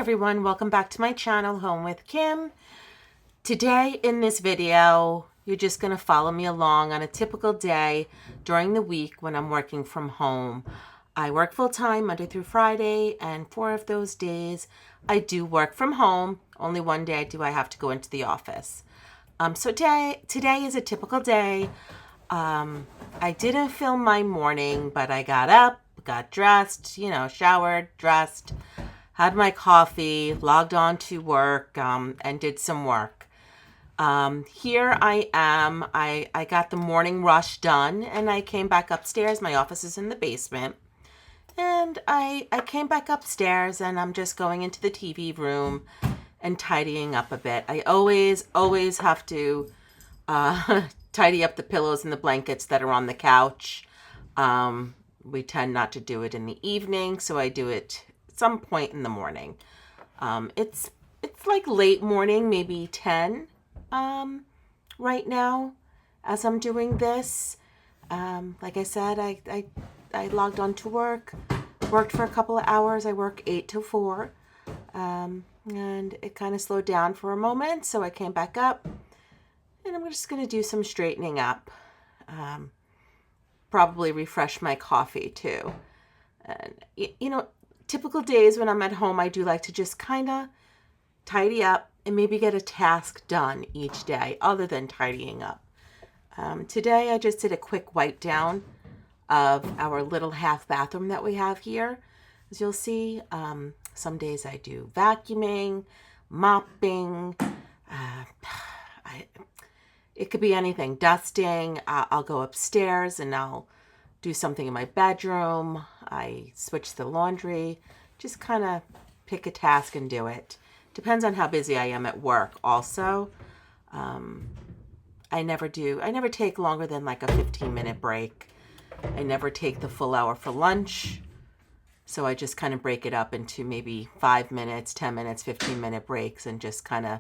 everyone, welcome back to my channel, Home with Kim. Today in this video, you're just going to follow me along on a typical day during the week when I'm working from home. I work full-time Monday through Friday, and 4 of those days I do work from home. Only one day I have to go into the office. So today is a typical day. I didn't film my morning, but I got up, got dressed, showered, dressed, had my coffee, logged on to work, and did some work. Here I am. I got the morning rush done, and I came back upstairs. My office is in the basement. And I came back upstairs, and I'm just going into the TV room and tidying up a bit. I always have to tidy up the pillows and the blankets that are on the couch. We tend not to do it in the evening, so I do it some point in the morning. It's like late morning, maybe 10 right now as I'm doing this. Like I said, I logged on to work, worked for a couple of hours. I work 8 to 4, and it kind of slowed down for a moment, so I came back up, and I'm just going to do some straightening up. Probably refresh my coffee too. And typical days when I'm at home, I do like to just kind of tidy up and maybe get a task done each day other than tidying up. Today I just did a quick wipe down of our little half bathroom that we have here. As you'll see, some days I do vacuuming, mopping, it could be anything, dusting. I'll go upstairs and I'll do something in my bedroom. I switch the laundry, just kind of pick a task and do it. Depends on how busy I am at work also. I never take longer than like a 15-minute break. I never take the full hour for lunch. So I just kind of break it up into maybe 5 minutes, 10 minutes, 15-minute breaks and just kind of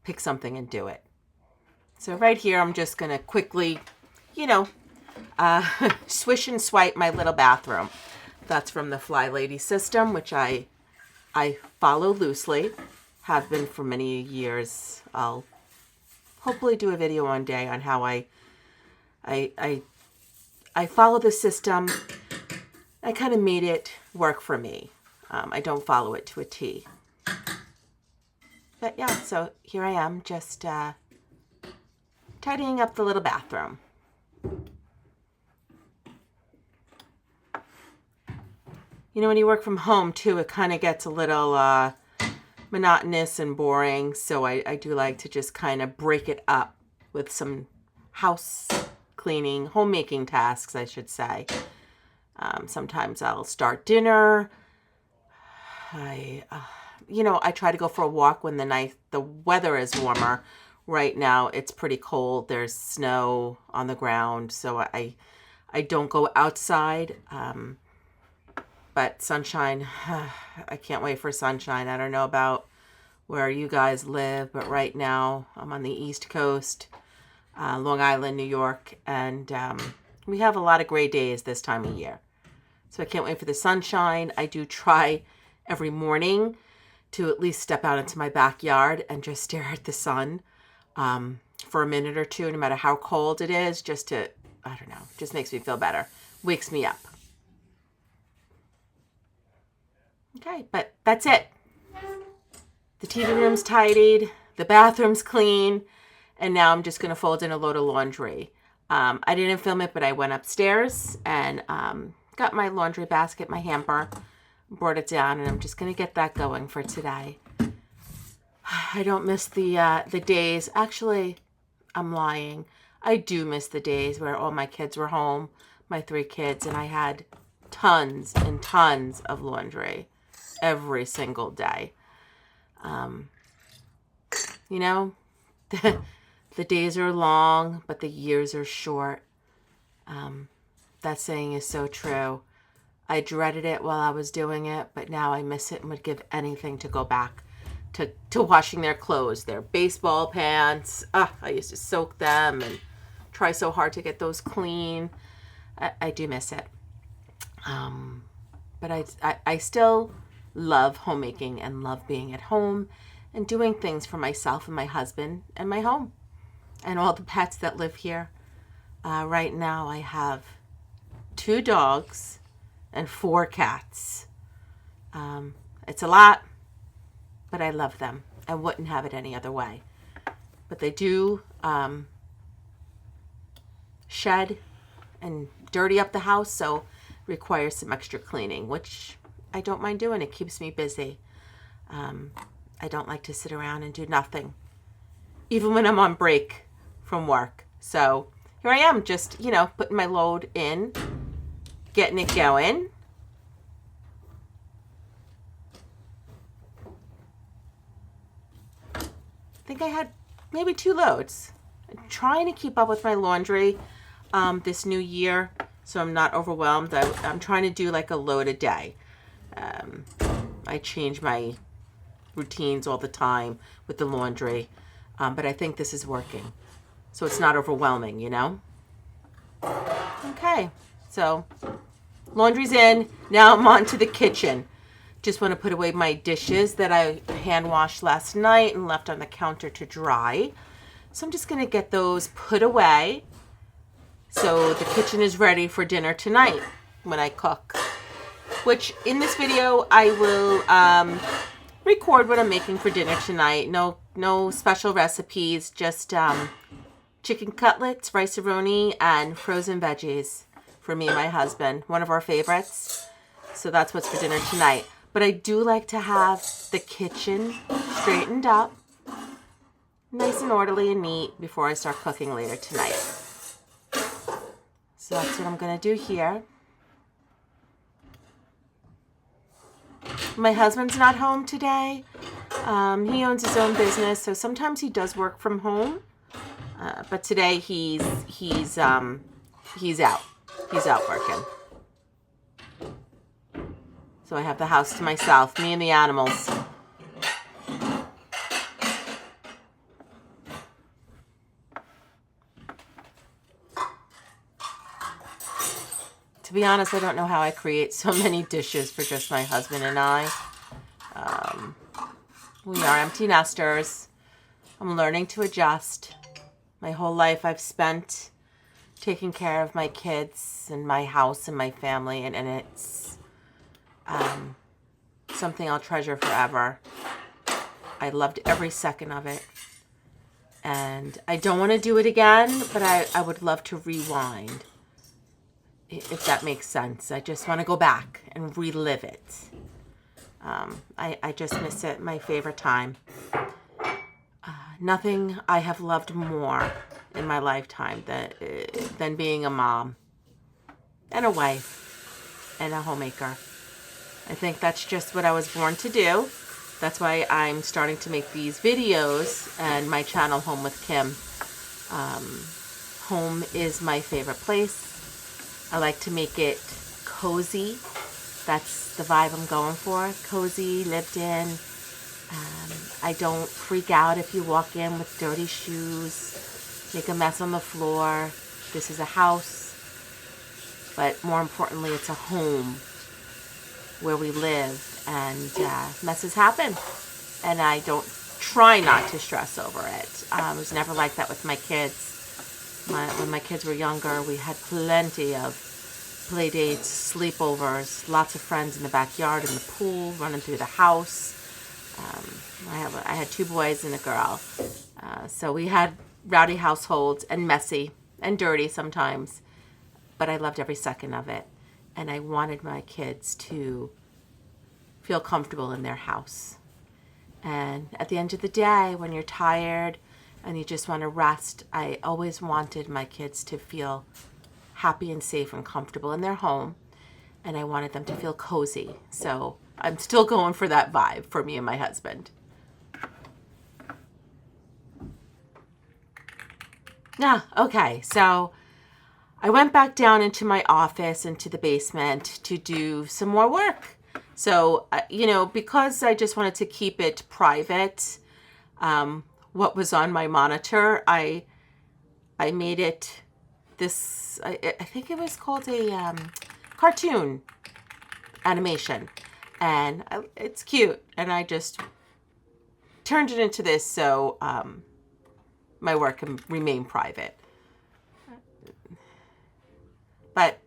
pick something and do it. So right here, I'm just going to quickly, swish and swipe my little bathroom. That's from the Fly Lady system, which I follow loosely, have been for many years. I'll hopefully do a video one day on how I follow the system. I kind of made it work for me. I don't follow it to a T. But yeah, so here I am, just tidying up the little bathroom. When you work from home too, it kind of gets a little monotonous and boring. So I do like to just kind of break it up with some house cleaning, homemaking tasks, I should say. Sometimes I'll start dinner. I try to go for a walk when the weather is warmer. Right now, it's pretty cold. There's snow on the ground, so I don't go outside. But sunshine, I can't wait for sunshine. I don't know about where you guys live, but right now I'm on the East Coast, Long Island, New York, and we have a lot of gray days this time of year. So I can't wait for the sunshine. I do try every morning to at least step out into my backyard and just stare at the sun for a minute or two, no matter how cold it is, just makes me feel better, wakes me up. Okay, but that's it. The TV room's tidied, the bathroom's clean, and now I'm just going to fold in a load of laundry. I didn't film it, but I went upstairs and got my laundry basket, my hamper, brought it down, and I'm just going to get that going for today. I don't miss the days. Actually, I'm lying. I do miss the days where all my kids were home, my 3 kids, and I had tons and tons of laundry every single day. The days are long, but the years are short. That saying is so true. I dreaded it while I was doing it, but now I miss it and would give anything to go back to washing their clothes, their baseball pants. I used to soak them and try so hard to get those clean. I do miss it. But I still love homemaking and love being at home and doing things for myself and my husband and my home and all the pets that live here. Right now I have 2 dogs and 4 cats. It's a lot, but I love them. I wouldn't have it any other way. But they do shed and dirty up the house, so requires some extra cleaning, which I don't mind doing. It keeps me busy. I don't like to sit around and do nothing, even when I'm on break from work. So here I am, just, putting my load in, getting it going. I think I had maybe 2 loads. I'm trying to keep up with my laundry this new year, so I'm not overwhelmed. I'm trying to do like a load a day. I change my routines all the time with the laundry, but I think this is working, so it's not overwhelming, Okay, so laundry's in. Now I'm on to the kitchen. Just want to put away my dishes that I hand washed last night and left on the counter to dry. So I'm just going to get those put away so the kitchen is ready for dinner tonight when I cook. Which in this video I will record what I'm making for dinner tonight. No special recipes, just chicken cutlets, rice-a-roni, and frozen veggies for me and my husband. One of our favorites. So that's what's for dinner tonight. But I do like to have the kitchen straightened up, nice and orderly and neat before I start cooking later tonight. So that's what I'm going to do here. My husband's not home today. He owns his own business, so sometimes he does work from home. But today he's out. He's out working. So I have the house to myself, me and the animals. To be honest, I don't know how I create so many dishes for just my husband and I. We are empty nesters. I'm learning to adjust. My whole life I've spent taking care of my kids and my house and my family, and it's something I'll treasure forever. I loved every second of it. And I don't want to do it again, but I would love to rewind, if that makes sense. I just want to go back and relive it. I just miss it, my favorite time. Nothing I have loved more in my lifetime than being a mom and a wife and a homemaker. I think that's just what I was born to do. That's why I'm starting to make these videos and my channel, Home with Kim. Home is my favorite place. I like to make it cozy. That's the vibe I'm going for. Cozy, lived in. I don't freak out if you walk in with dirty shoes, make a mess on the floor. This is a house, but more importantly, it's a home where we live, and messes happen, and I don't try not to stress over it. It was never like that with my kids. When my kids were younger, we had plenty of play dates, sleepovers, lots of friends in the backyard, in the pool, running through the house. I had 2 boys and a girl, so we had rowdy households and messy and dirty sometimes, but I loved every second of it. And I wanted my kids to feel comfortable in their house. And at the end of the day, when you're tired and you just want to rest, I always wanted my kids to feel happy and safe and comfortable in their home. And I wanted them to feel cozy. So I'm still going for that vibe for me and my husband. Okay, so I went back down into my office, into the basement, to do some more work. So, because I just wanted to keep it private, what was on my monitor, I made it this, I think it was called a cartoon animation. and it's cute. And I just turned it into this so my work can remain private. But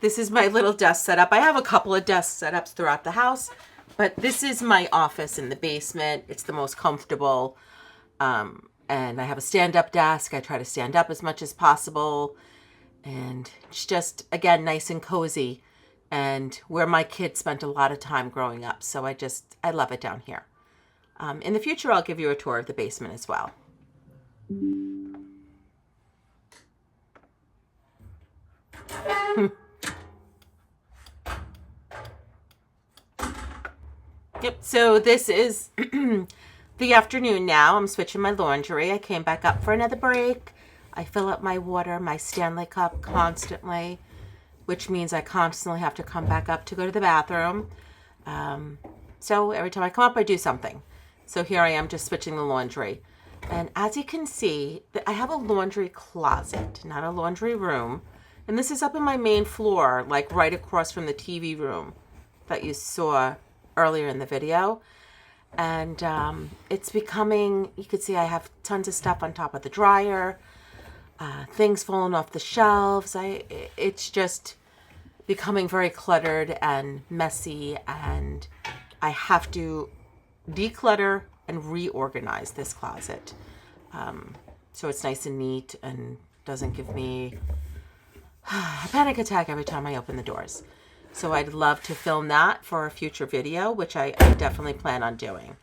this is my little desk setup. I have a couple of desk setups throughout the house, but this is my office in the basement. It's the most comfortable. And I have a stand-up desk. I try to stand up as much as possible. And it's just, again, nice and cozy. And where my kids spent a lot of time growing up. So I love it down here. In the future, I'll give you a tour of the basement as well. Yep, so this is the afternoon now. I'm switching my laundry. I came back up for another break. I fill up my water, my Stanley cup constantly, which means I constantly have to come back up to go to the bathroom. So every time I come up, I do something. So here I am just switching the laundry. And as you can see, I have a laundry closet, not a laundry room. And this is up on my main floor, like right across from the TV room that you saw earlier in the video. And it's becoming, you can see I have tons of stuff on top of the dryer, things falling off the shelves. It's just becoming very cluttered and messy, and I have to declutter and reorganize this closet. So it's nice and neat and doesn't give me a panic attack every time I open the doors. So I'd love to film that for a future video, which I definitely plan on doing.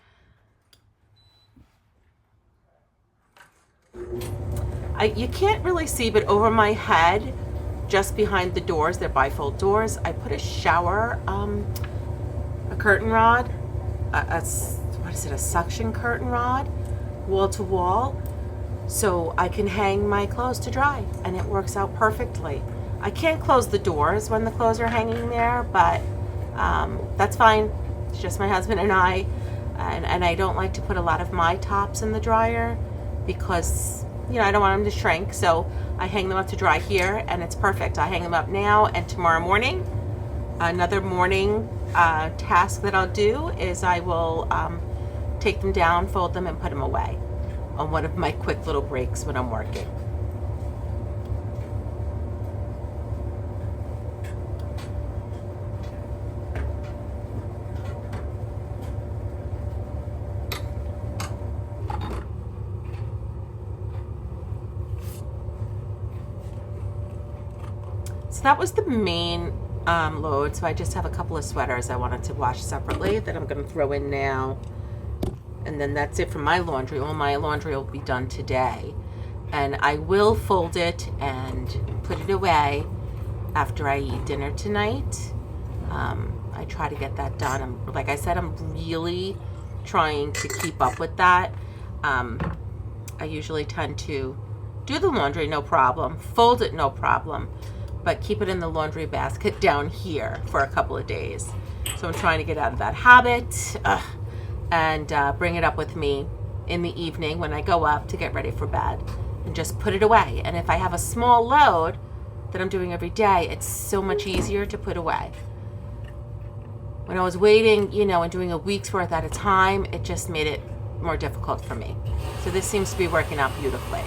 You can't really see, but over my head, just behind the doors, they're bifold doors, I put a shower, a curtain rod, what is it, a suction curtain rod, wall to wall, so I can hang my clothes to dry, and it works out perfectly. I can't close the doors when the clothes are hanging there, but that's fine. It's just my husband and I, and I don't like to put a lot of my tops in the dryer because, you know, I don't want them to shrink, so I hang them up to dry here, and it's perfect. I hang them up now, and tomorrow morning, another morning task that I'll do is I will take them down, fold them, and put them away on one of my quick little breaks when I'm working. So that was the main load. So I just have a couple of sweaters I wanted to wash separately that I'm going to throw in now. And then that's it for my laundry. All my laundry will be done today. And I will fold it and put it away after I eat dinner tonight. I try to get that done. Like I said, I'm really trying to keep up with that. I usually tend to do the laundry, no problem. Fold it, no problem. But keep it in the laundry basket down here for a couple of days. So I'm trying to get out of that habit and bring it up with me in the evening when I go up to get ready for bed and just put it away. And if I have a small load that I'm doing every day, it's so much easier to put away. When I was waiting, you know, and doing a week's worth at a time, it just made it more difficult for me. So this seems to be working out beautifully.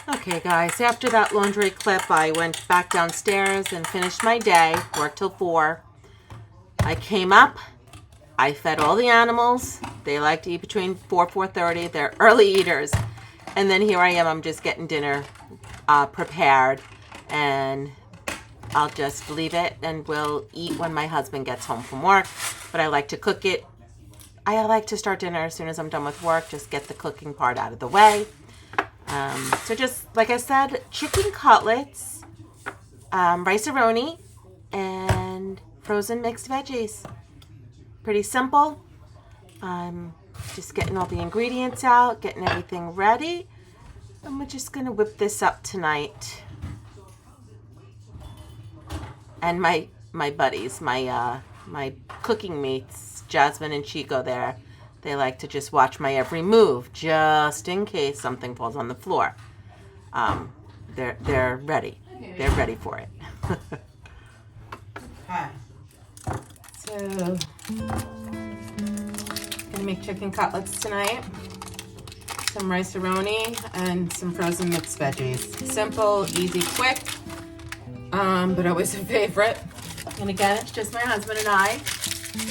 Okay guys, after that laundry clip, I went back downstairs and finished my day, worked till 4. I came up, I fed all the animals. They like to eat between 4:30. They're early eaters. And then here I am, I'm just getting dinner prepared, and I'll just leave it and we'll eat when my husband gets home from work. But I like to cook it. I like to start dinner as soon as I'm done with work, just get the cooking part out of the way. So just, like I said, chicken cutlets, rice-a-roni, and frozen mixed veggies. Pretty simple. Just getting all the ingredients out, getting everything ready. And we're just going to whip this up tonight. And my buddies, my cooking mates, Jasmine and Chico there, they like to just watch my every move, just in case something falls on the floor. They're ready. They're ready for it. So, gonna make chicken cutlets tonight. Some rice-a-roni and some frozen mixed veggies. Simple, easy, quick, but always a favorite. And again, it's just my husband and I.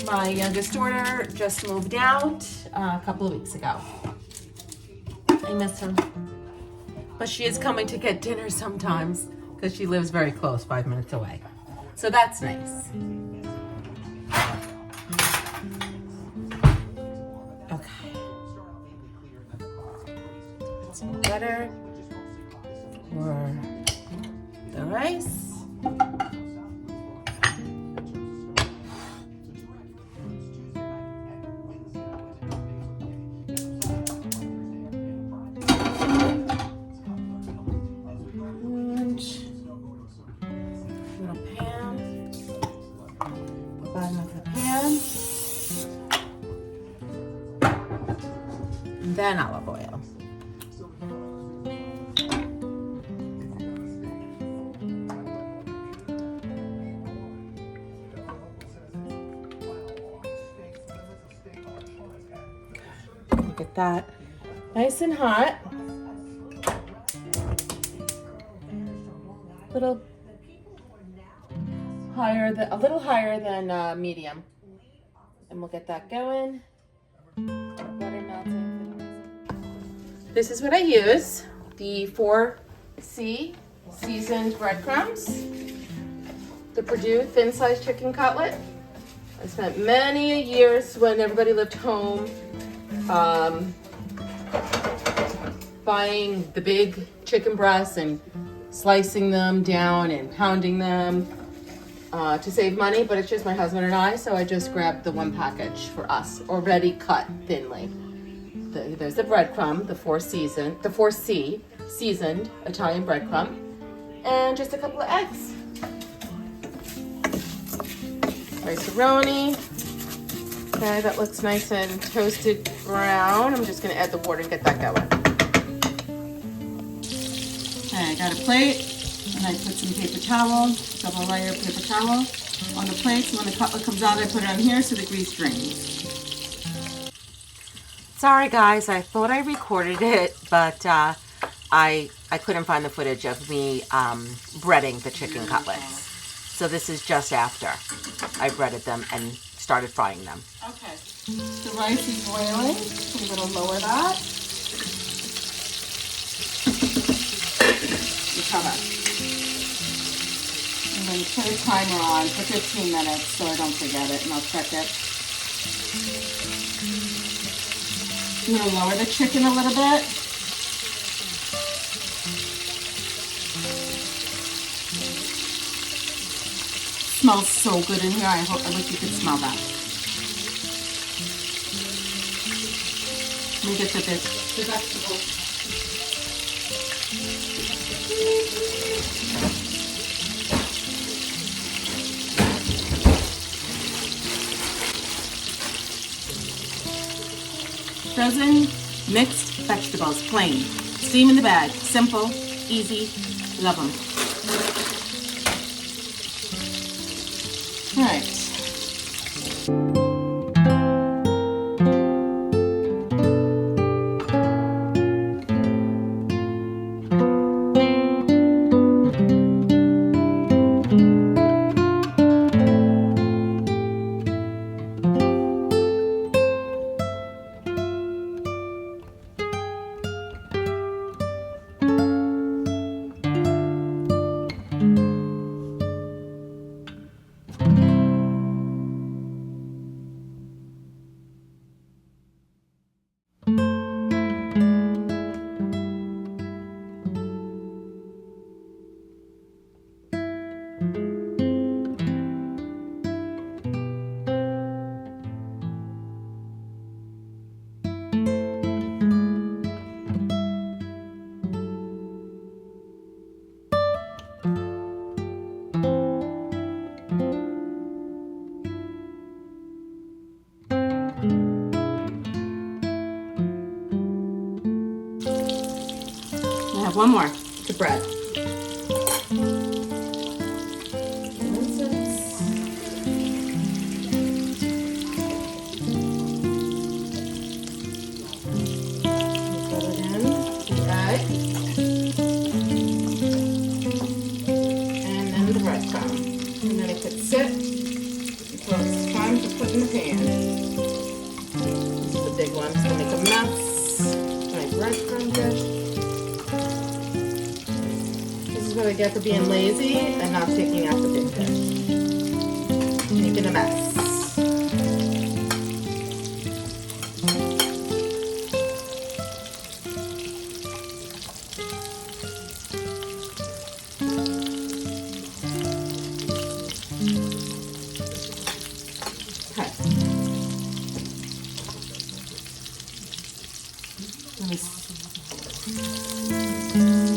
My youngest daughter just moved out a couple of weeks ago. I miss her. But she is coming to get dinner sometimes because she lives very close, 5 minutes away. So that's nice. Okay. Put some butter for the rice. Then olive oil. Get that nice and hot. A little higher than medium, and we'll get that going. Butter melting. This is what I use, the 4C seasoned breadcrumbs, the Purdue thin-sliced chicken cutlet. I spent many years when everybody lived home buying the big chicken breasts and slicing them down and pounding them to save money, but it's just my husband and I, so I just grabbed the one package for us, already cut thinly. There's the breadcrumb, the 4C seasoned Italian breadcrumb, and just a couple of eggs. Rice-a-roni. Okay, that looks nice and toasted brown. I'm just gonna add the water and get that going. Okay, I got a plate, and I put some paper towel, double layer paper towel on the plate, so when the cutlet comes out, I put it on here so the grease drains. Sorry guys, I thought I recorded it, but I couldn't find the footage of me breading the chicken cutlets. So this is just after I breaded them and started frying them. Okay, the rice is boiling, so I'm going to lower that. The cover. I'm going to put a timer on for 15 minutes so I don't forget it, and I'll check it. I'm going to lower the chicken a little bit. Smells so good in here. I wish you could smell that. Let me get the vegetables. Frozen mixed vegetables, plain. Steam in the bag. Simple, easy, love them. All right. I have one more to bread. and the breadcrumb. And then it could sit until it's time to put in the pan. This is a big one. It's going to make a mess. My breadcrumb dish. This is what I get for being lazy and not taking out the big dish. Making a mess.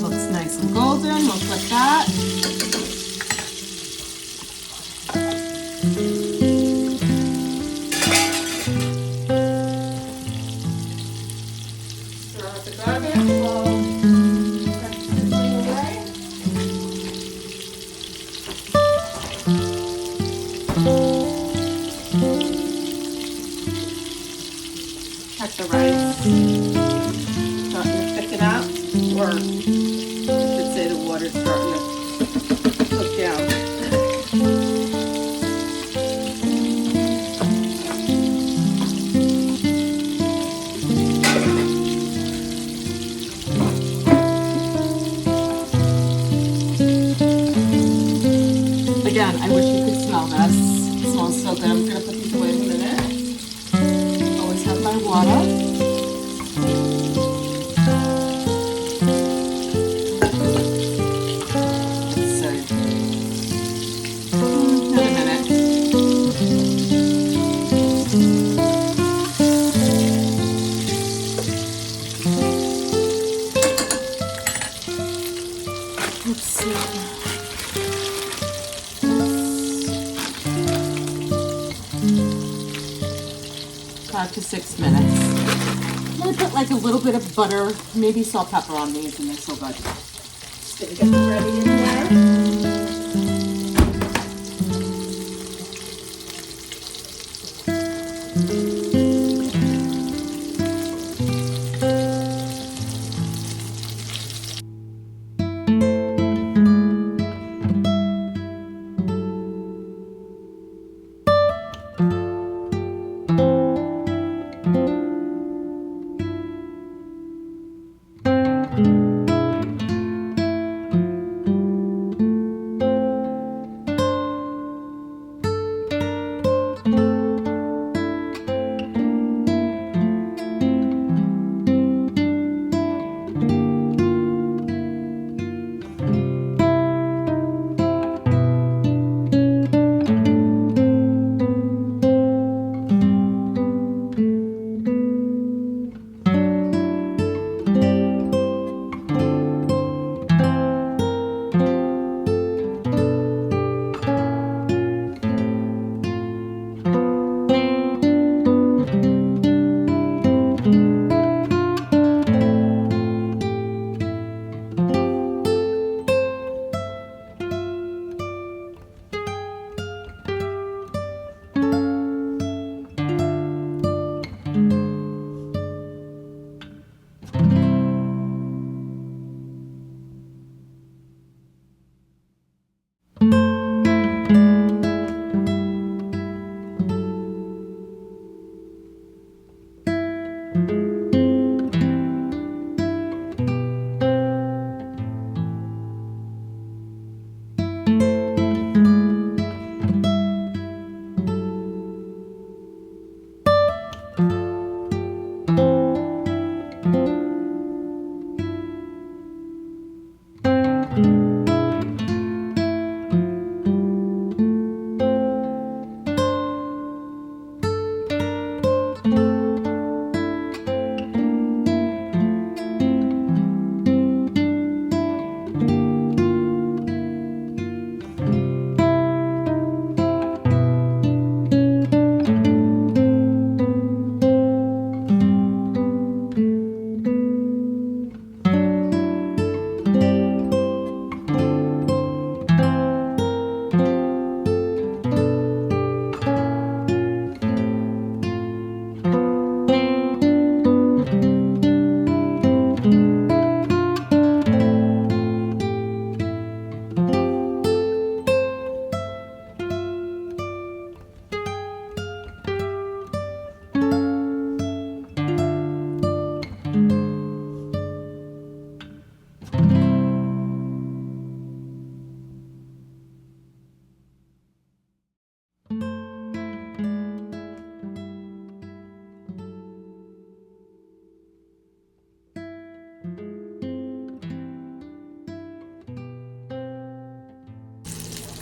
Looks nice and golden, we'll put that. Throw out the garbage, we'll cut everything away. Check the rice. Up, or I should say the water's starting to cook down. Again, I wish you could smell this. It smells so good. I'm going to put these away in a minute. Always have my water. Let's see. 5 to 6 minutes. I'm gonna put like a little bit of butter, maybe salt, pepper on these, and they're so good. Just gonna get them ready in there.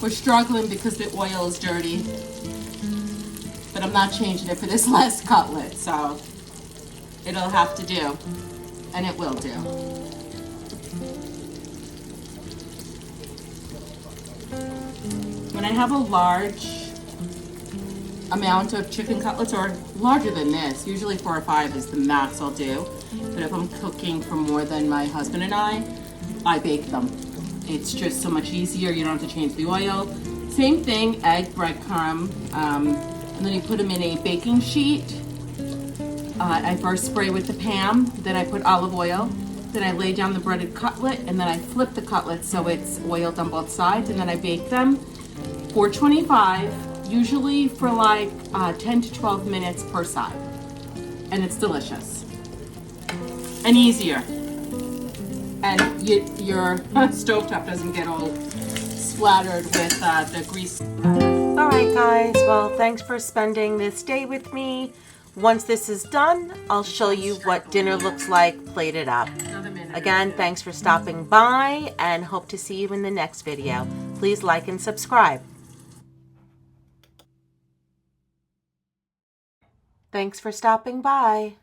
We're struggling because the oil is dirty, but I'm not changing it for this last cutlet, so it'll have to do, and it will do. When I have a large amount of chicken cutlets, or larger than this, usually 4 or 5 is the max I'll do, but if I'm cooking for more than my husband and I bake them. It's just so much easier. You don't have to change the oil. Same thing, egg, breadcrumb, and then you put them in a baking sheet. I first spray with the Pam, then I put olive oil, then I lay down the breaded cutlet, and then I flip the cutlet so it's oiled on both sides, and then I bake them 425, usually for like 10 to 12 minutes per side. And it's delicious. And easier. And your stovetop doesn't get all splattered with the grease. All right, guys. Well, thanks for spending this day with me. Once this is done, I'll show you what dinner looks like plated up. Again, thanks for stopping by and hope to see you in the next video. Please like and subscribe. Thanks for stopping by.